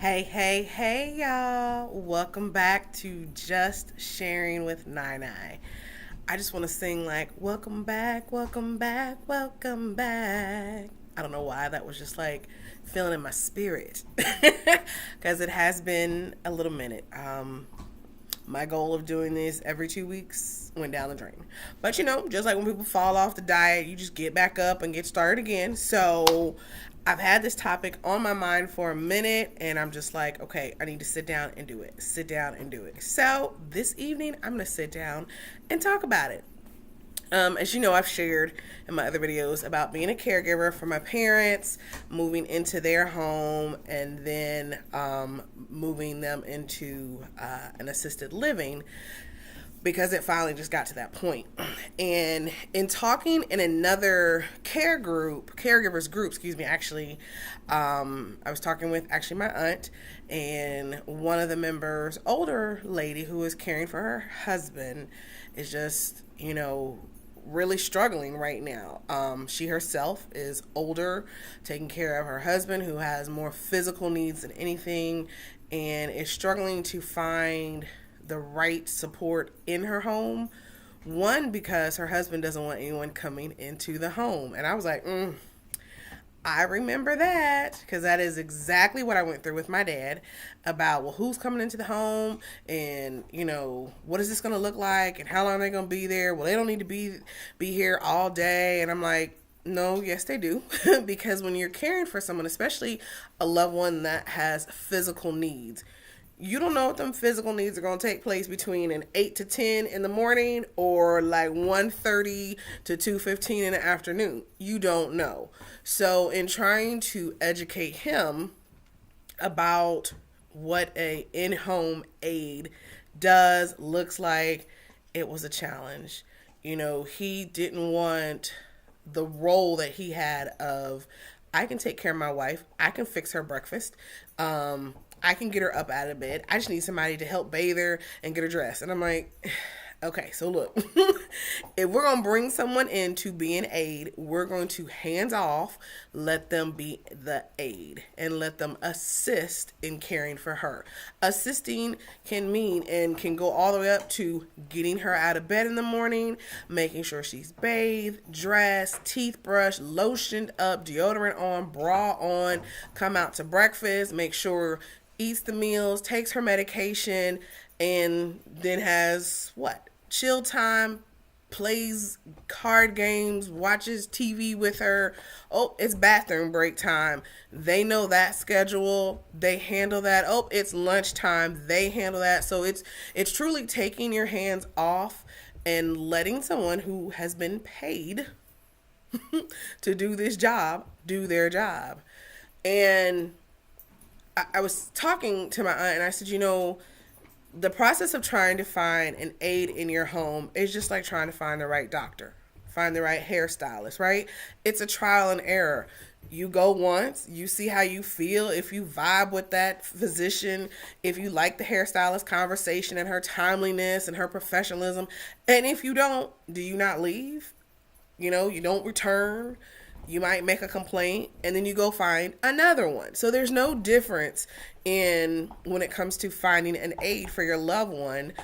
Hey, y'all. Welcome back to Just Sharing with Nine. I just want to sing like, welcome back, welcome back, welcome back. I don't know why. That was just like feeling in my spirit. Because it has been a little minute. My goal of doing this every 2 weeks went down the drain. But just like when people fall off the diet, you just get back up and get started again. So I've had this topic on my mind for a minute and I'm just like, okay, I need to sit down and do it. Sit down and do it. So this evening, I'm going to sit down and talk about it. As you know, I've shared in my other videos about being a caregiver for my parents, moving into their home, and then moving them into an assisted living because it finally just got to that point. And in talking in another caregivers group, actually, I was talking with actually my aunt and one of the members, older lady who is caring for her husband, is just, really struggling right now. She herself is older, taking care of her husband who has more physical needs than anything, and is struggling to find the right support in her home. One, because her husband doesn't want anyone coming into the home. And I was like, I remember that because that is exactly what I went through with my dad about, well, who's coming into the home and, what is this going to look like and how long are they going to be there? Well, they don't need to be here all day. And I'm like, no, yes, they do. Because when you're caring for someone, especially a loved one that has physical needs, you don't know if them physical needs are going to take place between an 8 to 10 in the morning or like 1:30 to 2:15 in the afternoon. You don't know. So in trying to educate him about what a in-home aid does, looks like, it was a challenge. He didn't want the role that he had of, I can take care of my wife, I can fix her breakfast, I can get her up out of bed. I just need somebody to help bathe her and get her dressed. And I'm like, okay, so look, if we're going to bring someone in to be an aide, we're going to hands off, let them be the aide and let them assist in caring for her. Assisting can mean and can go all the way up to getting her out of bed in the morning, making sure she's bathed, dressed, teeth brushed, lotioned up, deodorant on, bra on, come out to breakfast, make sure eats the meals, takes her medication, and then has chill time, plays card games, watches TV with her. Oh, it's bathroom break time. They know that schedule. They handle that. Oh, it's lunchtime. They handle that. So it's truly taking your hands off and letting someone who has been paid to do this job do their job. And I was talking to my aunt and I said, the process of trying to find an aide in your home is just like trying to find the right doctor, find the right hairstylist, right? It's a trial and error. You go once, you see how you feel, if you vibe with that physician, if you like the hairstylist conversation and her timeliness and her professionalism. And if you don't, do you not leave? You don't return. You might make a complaint and then you go find another one. So there's no difference in when it comes to finding an aide for your loved one.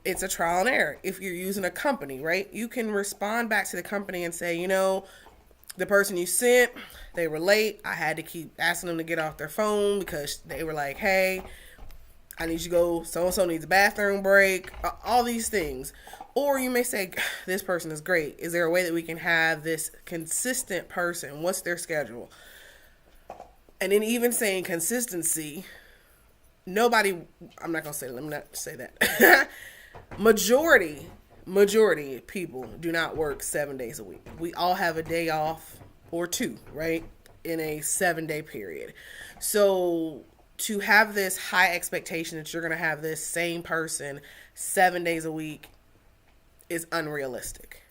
It's a trial and error. If you're using a company, right, you can respond back to the company and say, the person you sent, they were late. I had to keep asking them to get off their phone because they were like, hey, I need you to go, so-and-so needs a bathroom break, all these things. Or you may say, this person is great. Is there a way that we can have this consistent person? What's their schedule? And then even saying consistency, I'm not going to say, let me not say that. Majority people do not work 7 days a week. We all have a day off or two, right? In a 7-day period. So to have this high expectation that you're going to have this same person 7 days a week is unrealistic.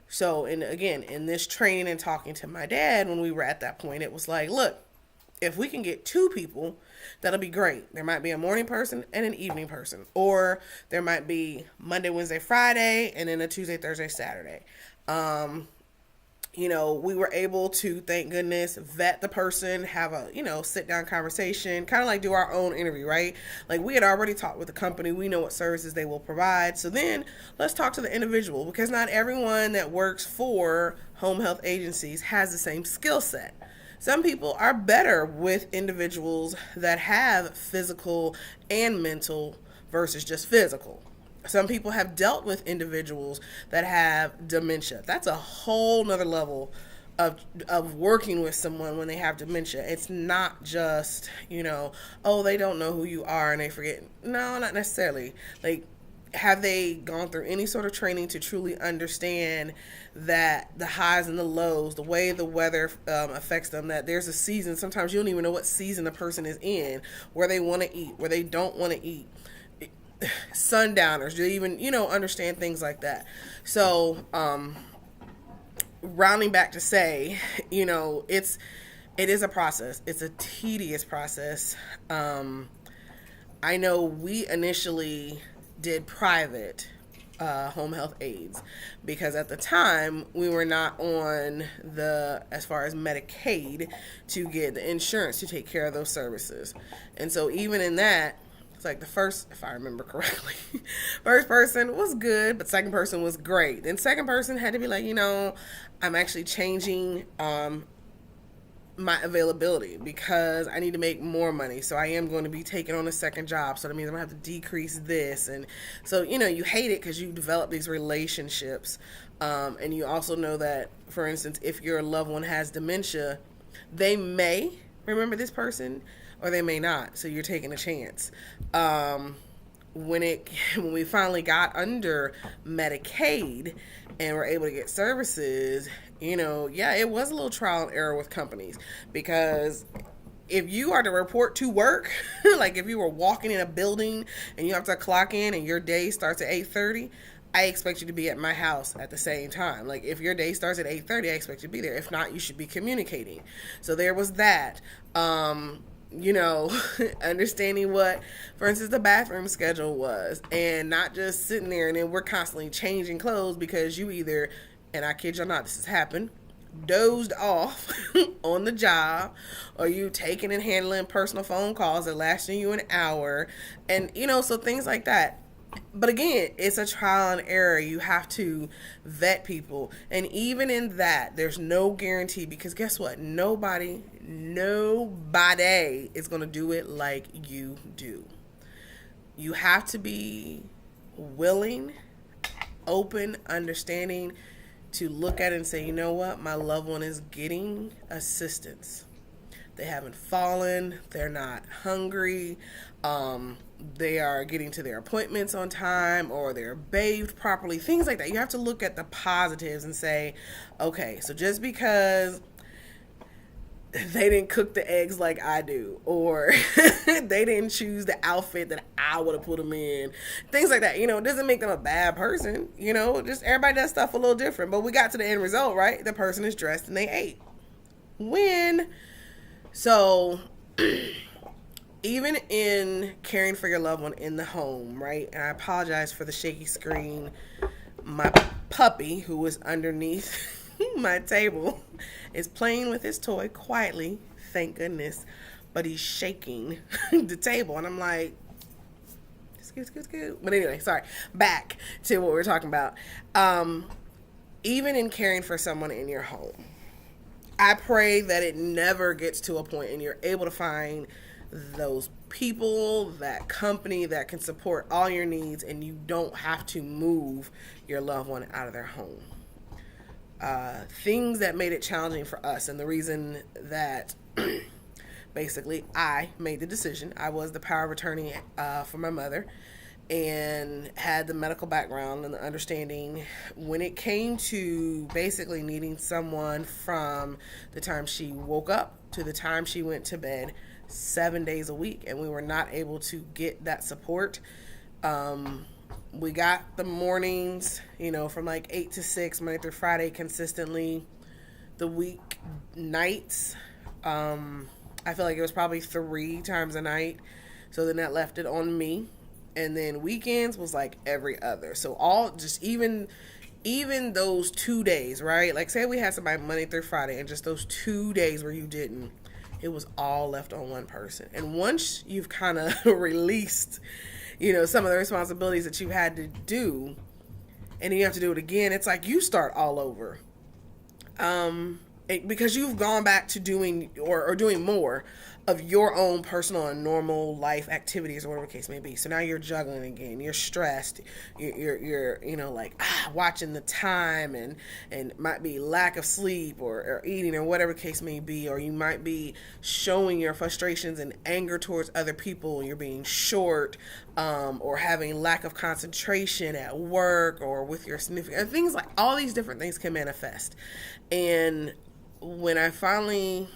So, and again, in this training and talking to my dad, when we were at that point, it was like, look, if we can get 2 people, that'll be great. There might be a morning person and an evening person. Or there might be Monday, Wednesday, Friday, and then a Tuesday, Thursday, Saturday. We were able to, thank goodness, vet the person, have a, sit down conversation, kind of like do our own interview, right? Like we had already talked with the company, we know what services they will provide. So then let's talk to the individual, because not everyone that works for home health agencies has the same skill set. Some people are better with individuals that have physical and mental versus just physical. Some people have dealt with individuals that have dementia. That's a whole nother level of working with someone when they have dementia. It's not just, oh, they don't know who you are and they forget. No, not necessarily. Like, have they gone through any sort of training to truly understand that the highs and the lows, the way the weather affects them, that there's a season, sometimes you don't even know what season a person is in, where they want to eat, where they don't want to eat, sundowners, do even understand things like that. So rounding back to say, it is a process. It's a tedious process. I know we initially did private home health aides because at the time we were not on as far as Medicaid to get the insurance to take care of those services. And so even in that, it's like the first, if I remember correctly, first person was good, but second person was great. Then second person had to be like, I'm actually changing my availability because I need to make more money. So I am going to be taking on a second job. So that means I'm going to have to decrease this. And so, you hate it because you develop these relationships. And you also know that, for instance, if your loved one has dementia, they may remember this person or they may not. So you're taking a chance. When we finally got under Medicaid and were able to get services, it was a little trial and error with companies, because if you are to report to work, like if you were walking in a building and you have to clock in and your day starts at 8:30, I expect you to be at my house at the same time. Like if your day starts at 8:30, I expect you to be there. If not, you should be communicating. So there was that. Understanding what, for instance, the bathroom schedule was, and not just sitting there and then we're constantly changing clothes because you either, and I kid you not, this has happened, dozed off on the job, or you taking and handling personal phone calls that lasting you an hour, and so things like that. But again, it's a trial and error. You have to vet people. And even in that, there's no guarantee, because guess what? Nobody is going to do it like you do. You have to be willing, open, understanding to look at it and say, you know what? My loved one is getting assistance. They haven't fallen. They're not hungry. They are getting to their appointments on time, or they're bathed properly, things like that. You have to look at the positives and say, okay, so just because they didn't cook the eggs like I do, or they didn't choose the outfit that I would have put them in, things like that, it doesn't make them a bad person. Just everybody does stuff a little different, but we got to the end result, right? The person is dressed and they ate. So even in caring for your loved one in the home, right? And I apologize for the shaky screen. My puppy, who was underneath my table, is playing with his toy quietly, thank goodness, but he's shaking the table. And I'm like, scoot. But anyway, sorry. Back to what we're talking about. Even in caring for someone in your home, I pray that it never gets to a point and you're able to find those people, that company that can support all your needs, and you don't have to move your loved one out of their home. Things that made it challenging for us, and the reason that basically I made the decision, I was the power of attorney for my mother and had the medical background and the understanding when it came to basically needing someone from the time she woke up to the time she went to bed 7 days a week, and we were not able to get that support. We got the mornings, from like 8 to 6, Monday through Friday consistently. The week nights, I feel like it was probably 3 times a night. So then that left it on me. And then weekends was like every other. So even even those 2 days, right? Like, say we had somebody Monday through Friday, and just those 2 days where you didn't, it was all left on one person. And once you've kind of released, some of the responsibilities that you had to do, and then you have to do it again, it's like you start all over. Because you've gone back to doing or doing more of your own personal and normal life activities or whatever the case may be. So now you're juggling again. You're stressed. You're watching the time, and might be lack of sleep or eating or whatever the case may be, or you might be showing your frustrations and anger towards other people, and you're being short, or having lack of concentration at work or with your significant things. Like, all these different things can manifest. And when I finally,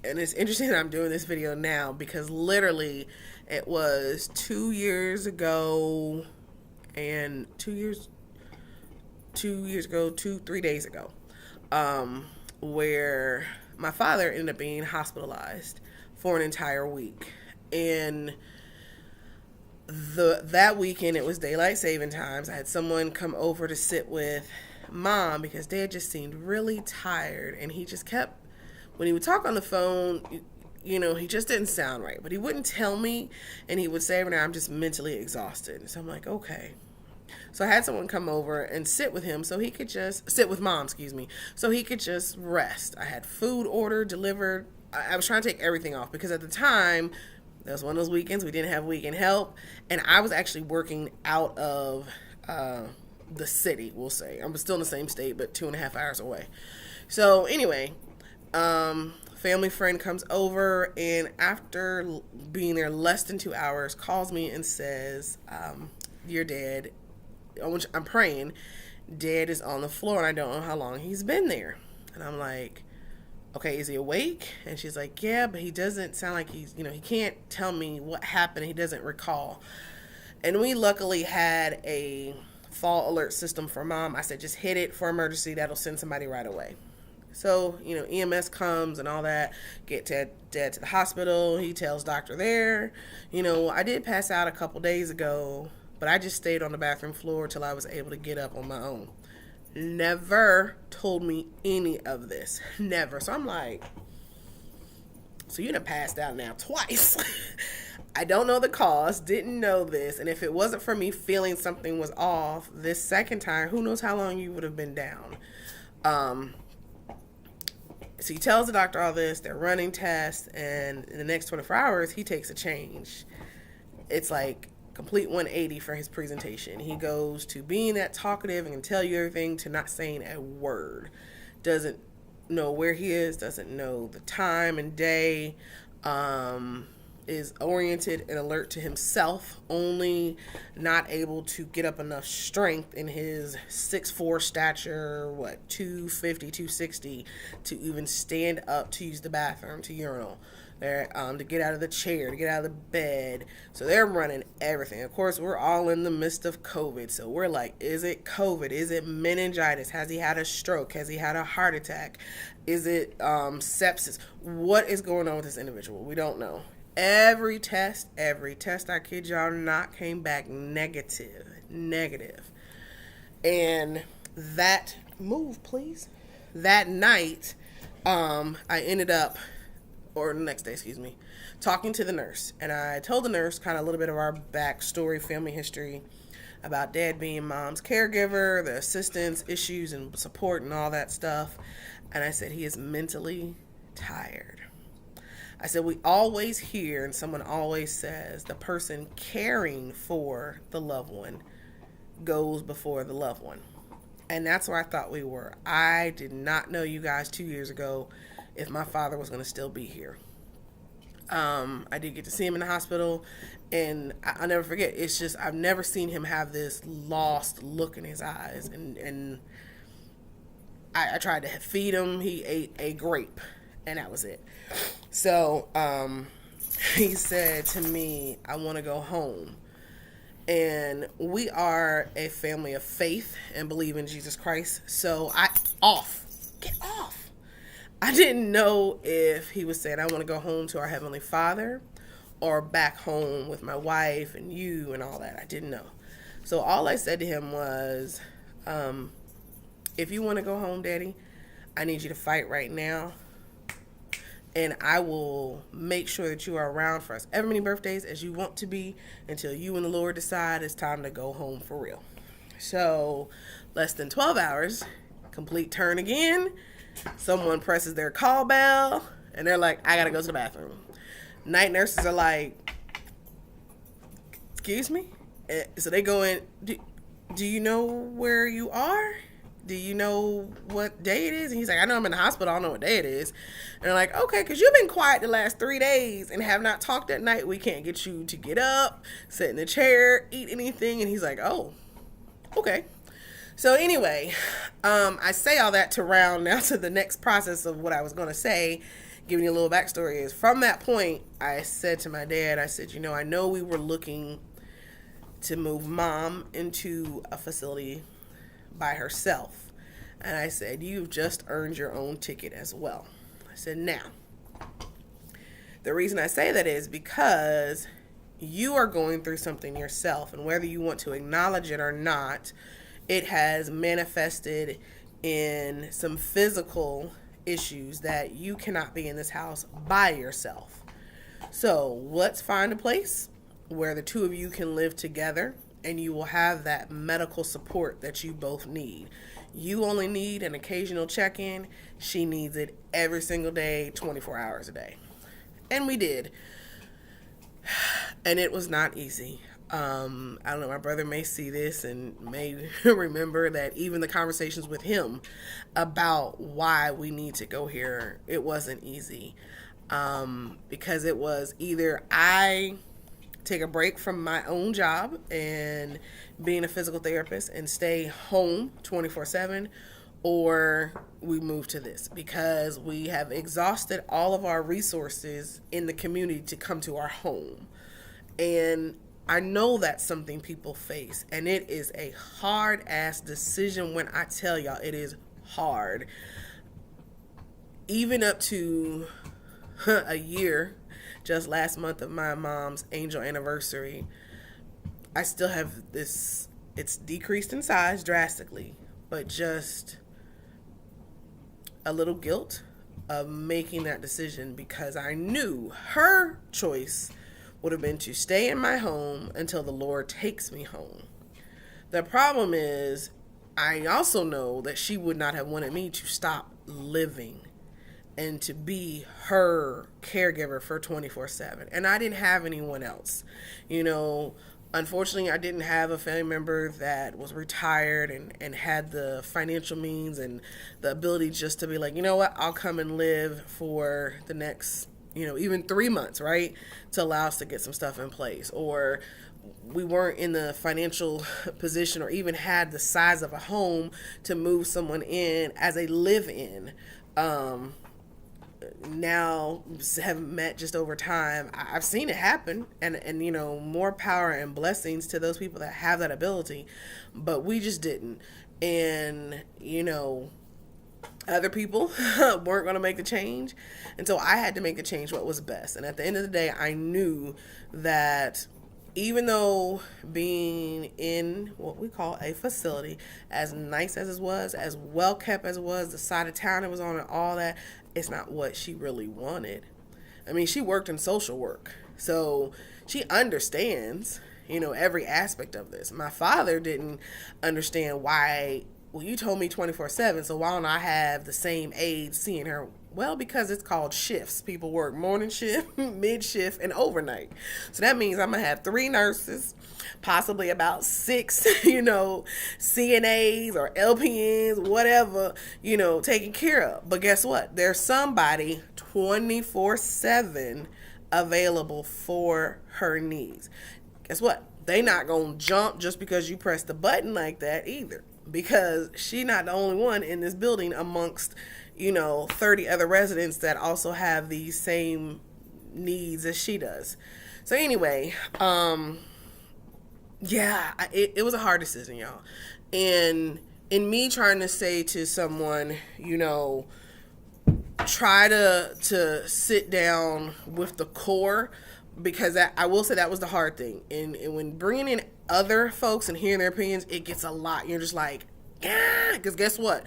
and it's interesting that I'm doing this video now, because literally it was 2 years ago, and 3 days ago, where my father ended up being hospitalized for an entire week. And that weekend, it was daylight saving times. I had someone come over to sit with Mom because Dad just seemed really tired, and he just kept, when he would talk on the phone, he just didn't sound right, but he wouldn't tell me, and he would say, I'm just mentally exhausted. So I'm like, okay. So I had someone come over and sit with him so he could just sit with Mom, so he could just rest. I had food ordered, delivered. I was trying to take everything off because at the time, that was one of those weekends we didn't have weekend help, and I was actually working out of the city, we'll say. I'm still in the same state, but 2.5 hours away. So anyway, family friend comes over, and after being there less than 2 hours, calls me and says, your dad, I'm praying, Dad is on the floor, and I don't know how long he's been there. And I'm like, okay, is he awake? And she's like, yeah, but he doesn't sound like he's, he can't tell me what happened. He doesn't recall. And we luckily had a fall alert system for Mom. I said, just hit it for emergency. That'll send somebody right away. So, EMS comes and all that, get Dad to the hospital. He tells doctor there, I did pass out a couple days ago, but I just stayed on the bathroom floor till I was able to get up on my own. Never told me any of this. Never. So I'm like, so you done passed out now twice. I don't know the cause, didn't know this, and if it wasn't for me feeling something was off this second time, who knows how long you would have been down. So he tells the doctor all this, they're running tests, and in the next 24 hours, he takes a change. It's like complete 180 for his presentation. He goes to being that talkative and can tell you everything to not saying a word. Doesn't know where he is, doesn't know the time and day, is oriented and alert to himself only, not able to get up enough strength in his 6'4" stature, 250, 260, to even stand up to use the bathroom, to urinal. They're, to get out of the chair, to get out of the bed. So they're running everything. Of course, we're all in the midst of COVID. So we're like, is it COVID? Is it meningitis? Has he had a stroke? Has he had a heart attack? Is it sepsis? What is going on with this individual? We don't know. Every test, I kid y'all not, came back negative. And that, move please, that night, I ended up, or the next day, talking to the nurse. And I told the nurse kind of a little bit of our backstory, family history, about Dad being Mom's caregiver, the assistance, issues, and support, and all that stuff. And I said, he is mentally tired. I said, we always hear, and someone always says, the person caring for the loved one goes before the loved one. And that's where I thought we were. I did not know, you guys, 2 years ago, if my father was going to still be here. I did get to see him in the hospital, and I'll never forget. It's just, I've never seen him have this lost look in his eyes. And I tried to feed him. He ate a grape, and that was it. So he said to me, I want to go home. And we are a family of faith and believe in Jesus Christ. So get off. I didn't know if he was saying, I want to go home to our Heavenly Father or back home with my wife and you and all that. I didn't know. So all I said to him was, if you want to go home, Daddy, I need you to fight right now. And I will make sure that you are around for as many birthdays as you want to be until you and the Lord decide it's time to go home for real. So less than 12 hours, complete turn again. Someone presses their call bell and they're like, I got to go to the bathroom. Night nurses are like, excuse me? So they go in, do you know where you are? Do you know what day it is? And he's like, I know I'm in the hospital. I don't know what day it is. And they're like, okay, because you've been quiet the last 3 days and have not talked at night. We can't get you to get up, sit in the chair, eat anything. And he's like, oh, okay. So anyway, I say all that to round now to the next process of what I was going to say. Giving you a little backstory is from that point, I said to my dad, I said, I know we were looking to move Mom into a facility by herself. And I said, you've just earned your own ticket as well. I said, now, the reason I say that is because you are going through something yourself, and whether you want to acknowledge it or not, it has manifested in some physical issues that you cannot be in this house by yourself. So let's find a place where the two of you can live together and you will have that medical support that you both need. You only need an occasional check-in. She needs it every single day, 24 hours a day. And we did. And it was not easy. I don't know, my brother may see this and may remember that even the conversations with him about why we need to go here, it wasn't easy. Because it was either I take a break from my own job and being a physical therapist and stay home 24/7, or we move to this because we have exhausted all of our resources in the community to come to our home. And I know that's something people face, and it is a hard ass decision. When I tell y'all, it is hard. Even up to a year, just last month of my mom's angel anniversary, I still have this, it's decreased in size drastically, but just a little guilt of making that decision because I knew her choice would have been to stay in my home until the Lord takes me home. The problem is, I also know that she would not have wanted me to stop living and to be her caregiver for 24/7. And I didn't have anyone else. Unfortunately, I didn't have a family member that was retired and had the financial means and the ability just to be like, you know what, I'll come and live for the next, even 3 months, right? To allow us to get some stuff in place. Or we weren't in the financial position or even had the size of a home to move someone in as a live-in. Now have met just over time. I've seen it happen, and more power and blessings to those people that have that ability, but we just didn't. And other people weren't going to make the change, and so I had to make the change what was best. And at the end of the day, I knew that even though being in what we call a facility, as nice as it was, as well kept as it was, the side of town it was on and all that, it's not what she really wanted. I mean, she worked in social work, so she understands, every aspect of this. My father didn't understand why, well, you told me 24/7, so why don't I have the same aide seeing her? Well, because it's called shifts. People work morning shift, mid shift, and overnight. So that means I'm going to have 3 nurses, possibly about 6, CNAs or LPNs, whatever, taken care of. But guess what? There's somebody 24/7 available for her needs. Guess what? They not going to jump just because you press the button like that either. Because she not the only one in this building amongst 30 other residents that also have these same needs as she does. So anyway, it was a hard decision, y'all. And in me trying to say to someone, try to sit down with the core, because I will say that was the hard thing. And when bringing in other folks and hearing their opinions, it gets a lot. You're just like, yeah, because guess what?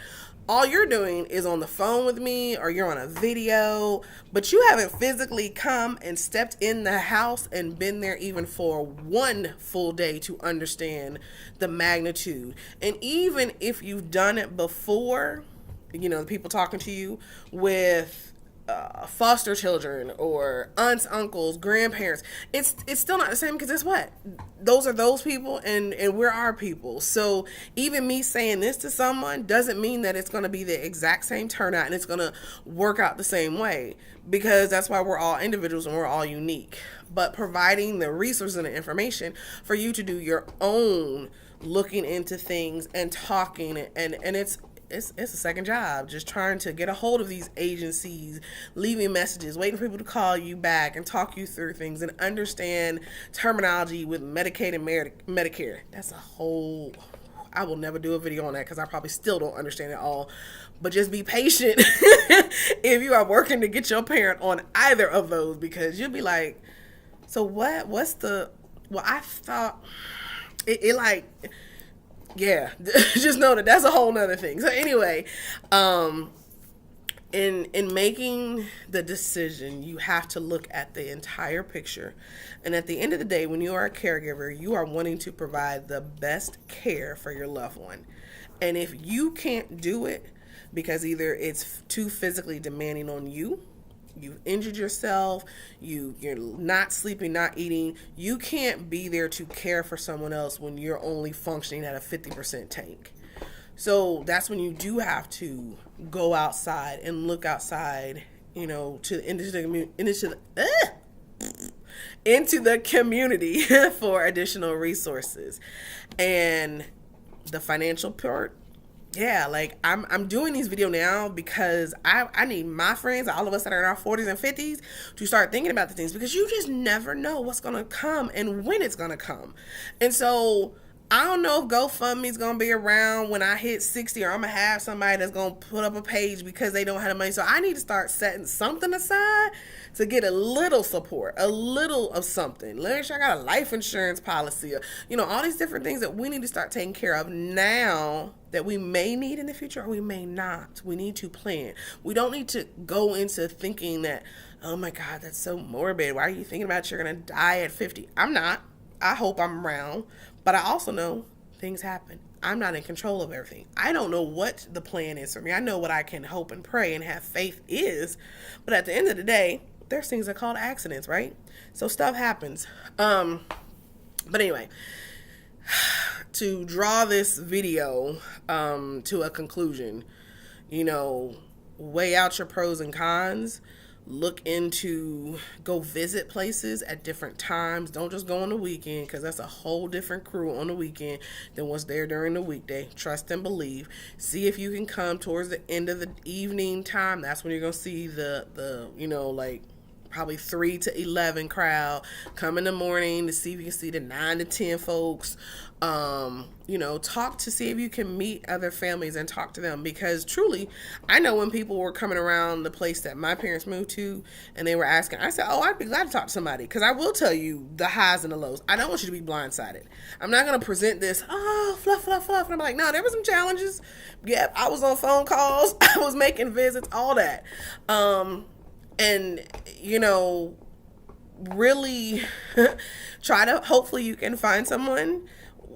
All you're doing is on the phone with me or you're on a video, but you haven't physically come and stepped in the house and been there even for one full day to understand the magnitude. And even if you've done it before, you know, the people talking to you with foster children or aunts, uncles, grandparents, it's still not the same, because it's what? Those are those people, and we're our people. So even me saying this to someone doesn't mean that it's going to be the exact same turnout and it's going to work out the same way, because that's why we're all individuals and we're all unique. But providing the resources and the information for you to do your own looking into things and talking, and it's a second job, just trying to get a hold of these agencies, leaving messages, waiting for people to call you back and talk you through things and understand terminology with Medicaid and Medicare. That's a whole, I will never do a video on that because I probably still don't understand it all. But just be patient if you are working to get your parent on either of those, because you'll be like, so what's the, well, I thought it like, yeah, just know that that's a whole nother thing. So anyway, in making the decision, you have to look at the entire picture. And at the end of the day, when you are a caregiver, you are wanting to provide the best care for your loved one. And if you can't do it because either it's too physically demanding on you, you've injured yourself, you're not sleeping, not eating, you can't be there to care for someone else when you're only functioning at a 50% tank. So that's when you do have to go outside and look outside, you know, into the community for additional resources. And the financial part, yeah, like I'm doing these videos now because I need my friends, all of us that are in our 40s and 50s, to start thinking about the things, because you just never know what's going to come and when it's going to come. And so I don't know if GoFundMe is going to be around when I hit 60, or I'm going to have somebody that's going to put up a page because they don't have the money. So I need to start setting something aside to get a little support, a little of something. Let me sure I got a life insurance policy, or, you know, all these different things that we need to start taking care of now that we may need in the future or we may not. We need to plan. We don't need to go into thinking that, oh my God, that's so morbid. Why are you thinking about you're going to die at 50? I'm not. I hope I'm around. But I also know things happen. I'm not in control of everything. I don't know what the plan is for me. I know what I can hope and pray and have faith is. But at the end of the day, there's things that are called accidents, right? So stuff happens. But anyway, to draw this video to a conclusion, you know, weigh out your pros and cons. Look into, go visit places at different times. Don't just go on the weekend, because that's a whole different crew on the weekend than what's there during the weekday. Trust and believe. See if you can come towards the end of the evening time. That's when you're going to see the you know, like probably 3 to 11 crowd. Come in the morning to see if you can see the 9 to 10 folks. You know, talk to see if you can meet other families and talk to them, because truly, I know when people were coming around the place that my parents moved to and they were asking, I said, oh, I'd be glad to talk to somebody, because I will tell you the highs and the lows. I don't want you to be blindsided. I'm not going to present this, oh, fluff, fluff, fluff. And I'm like, no, there were some challenges. Yeah, I was on phone calls. I was making visits, all that. And, you know, really try to, hopefully you can find someone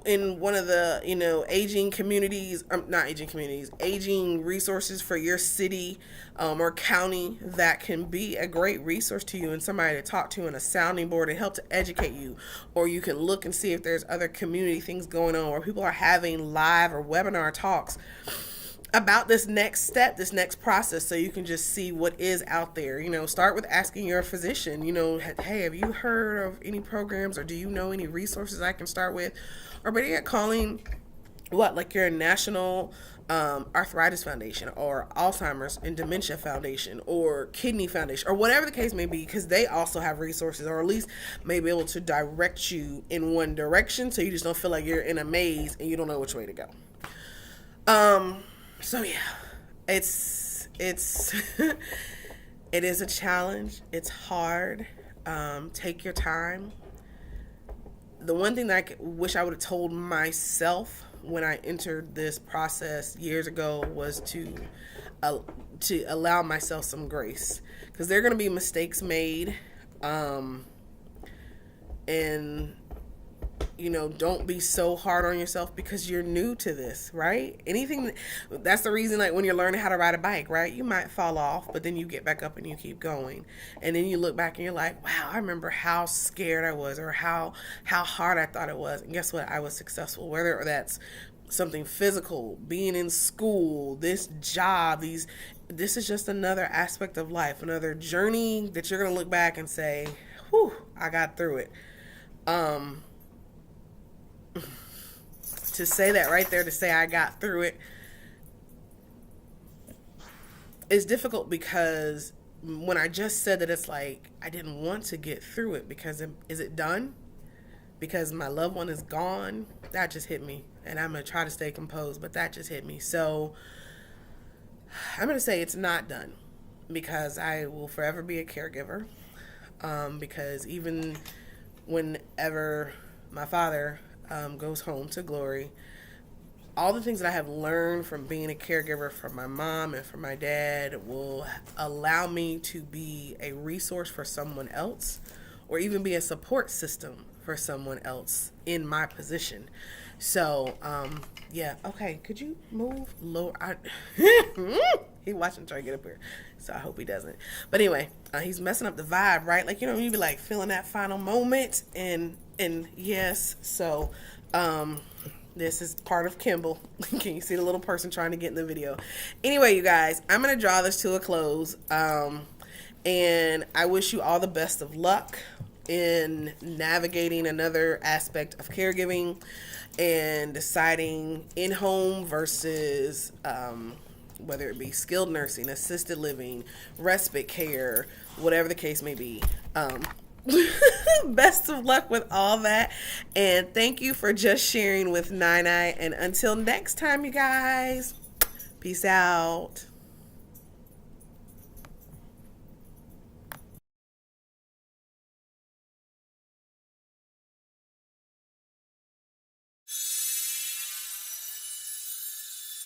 in one of the, you know, aging communities, not aging communities, aging resources for your city or county that can be a great resource to you and somebody to talk to and a sounding board and help to educate you. Or you can look and see if there's other community things going on where people are having live or webinar talks about this next step, this next process, so you can just see what is out there. You know, start with asking your physician, you know, hey, have you heard of any programs, or do you know any resources I can start with? Or better yet, calling like your National Arthritis Foundation or Alzheimer's and Dementia Foundation or Kidney Foundation or whatever the case may be, because they also have resources, or at least may be able to direct you in one direction, so you just don't feel like you're in a maze and you don't know which way to go. So yeah, it's it is a challenge. It's hard. Take your time. the one thing that wish I would have told myself when I entered this process years ago was to allow myself some grace, because there are going to be mistakes made, and don't be so hard on yourself because you're new to this, right? That's the reason, like when you're learning how to ride a bike, right? You might fall off, but then you get back up and you keep going. And then you look back and you're like, wow, I remember how scared I was, or how hard I thought it was. And guess what? I was successful. Whether that's something physical, being in school, this job, this is just another aspect of life, another journey that you're going to look back and say, whew, I got through it. To say that right there, to say I got through it, is difficult, because when I just said that, it's like I didn't want to get through it, because is it done? Because my loved one is gone? That just hit me, and I'm going to try to stay composed, but that just hit me. So I'm going to say it's not done, because I will forever be a caregiver, because even whenever my father goes home to glory, all the things that I have learned from being a caregiver for my mom and for my dad will allow me to be a resource for someone else, or even be a support system for someone else in my position. So, yeah. Okay, could you move lower? He watching trying to get up here, so I hope he doesn't. But anyway, he's messing up the vibe, right? Like, you be like feeling that final moment, and yes. So, this is part of Kimball. Can you see the little person trying to get in the video? Anyway, you guys, I'm going to draw this to a close. And I wish you all the best of luck in navigating another aspect of caregiving and deciding in-home versus whether it be skilled nursing, assisted living, respite care, whatever the case may be. Best of luck with all that, and thank you for just sharing with Nine. And until next time, you guys, peace out.